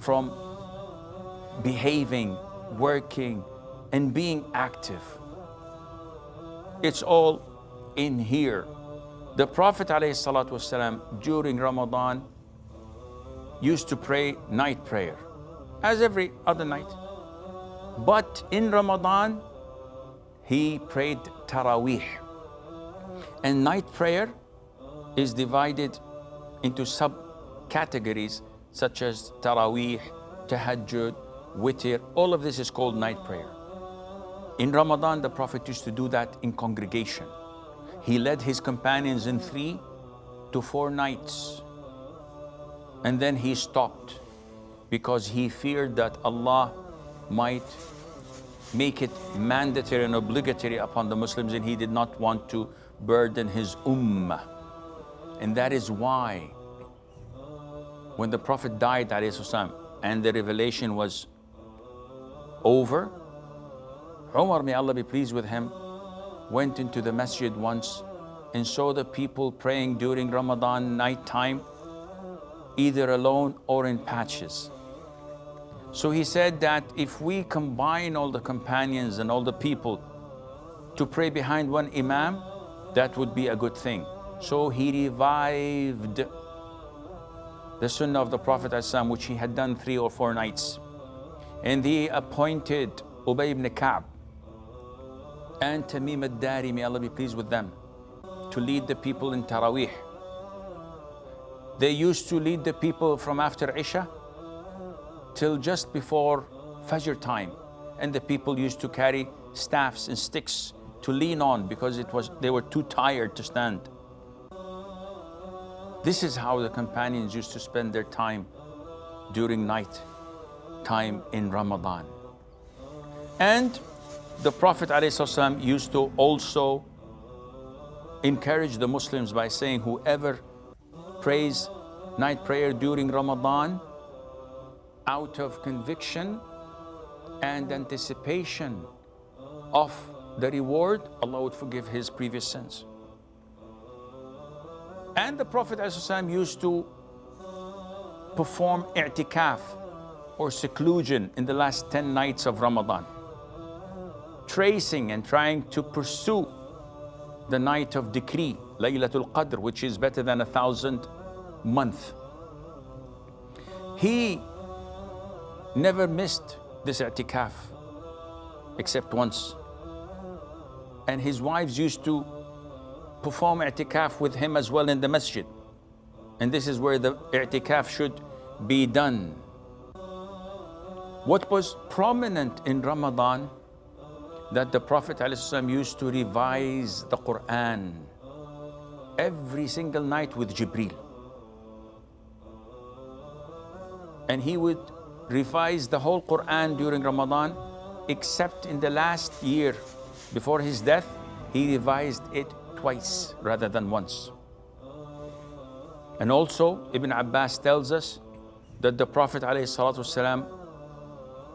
from behaving, working, and being active. It's all in here. The Prophet ﷺ during Ramadan used to pray night prayer, as every other night. But in Ramadan, he prayed Taraweeh. And night prayer is divided into subcategories such as Taraweeh, Tahajjud, Witr. All of this is called night prayer. In Ramadan, the Prophet used to do that in congregation. He led his companions in 3 to 4 nights. And then he stopped because he feared that Allah might make it mandatory and obligatory upon the Muslims, and he did not want to burden his ummah. And that is why when the Prophet died ﷺ, and the revelation was over, Umar, may Allah be pleased with him, went into the masjid once and saw the people praying during Ramadan night time, either alone or in patches. So he said that if we combine all the companions and all the people to pray behind one imam, that would be a good thing. So he revived the sunnah of the Prophet ﷺ, which he had done 3 or 4 nights. And he appointed Ubay ibn Ka'b and Tamim al-Dari, may Allah be pleased with them, to lead the people in Taraweeh. They used to lead the people from after Isha till just before Fajr time. And the people used to carry staffs and sticks to lean on because they were too tired to stand. This is how the companions used to spend their time during night time in Ramadan. And the Prophet ﷺ used to also encourage the Muslims by saying, whoever prays night prayer during Ramadan out of conviction and anticipation of the reward, Allah would forgive his previous sins. And the Prophet ﷺ used to perform i'tikaf or seclusion in the last 10 nights of Ramadan, tracing and trying to pursue the night of decree, Laylatul Qadr, which is better than 1,000 months. He never missed this i'tikaf except once. And his wives used to perform i'tikaf with him as well in the masjid. And this is where the i'tikaf should be done. What was prominent in Ramadan, that the Prophet ﷺ used to revise the Quran every single night with Jibreel. And he would revise the whole Quran during Ramadan, except in the last year before his death, he revised it twice rather than once. And also, Ibn Abbas tells us that the Prophet ﷺ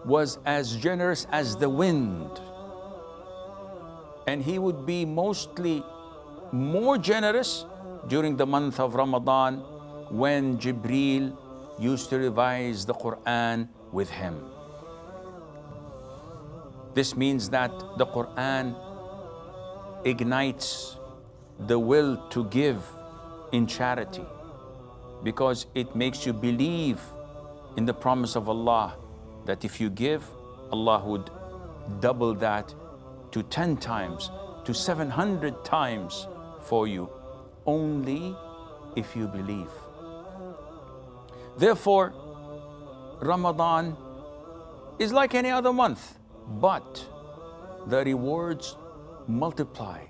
was as generous as the wind. And he would be mostly more generous during the month of Ramadan when Jibreel used to revise the Quran with him. This means that the Quran ignites the will to give in charity, because it makes you believe in the promise of Allah that if you give, Allah would double that to 10 times, to 700 times for you, only if you believe. Therefore, Ramadan is like any other month, but the rewards multiply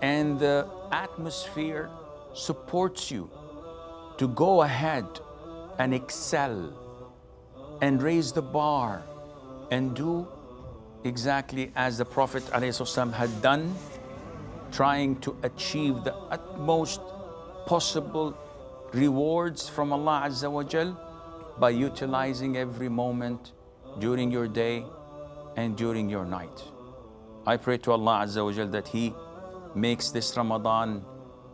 and the atmosphere supports you to go ahead and excel and raise the bar and do exactly as the Prophet ﷺ had done, trying to achieve the utmost possible rewards from Allah Azza wa Jal by utilizing every moment during your day and during your night. I pray to Allah Azza wa Jal that He makes this Ramadan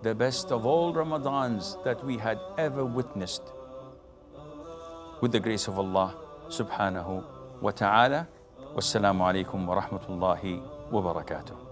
the best of all Ramadans that we had ever witnessed. with the grace of Allah subhanahu wa ta'ala. Wassalamu alaikum wa rahmatullahi wa barakatuh.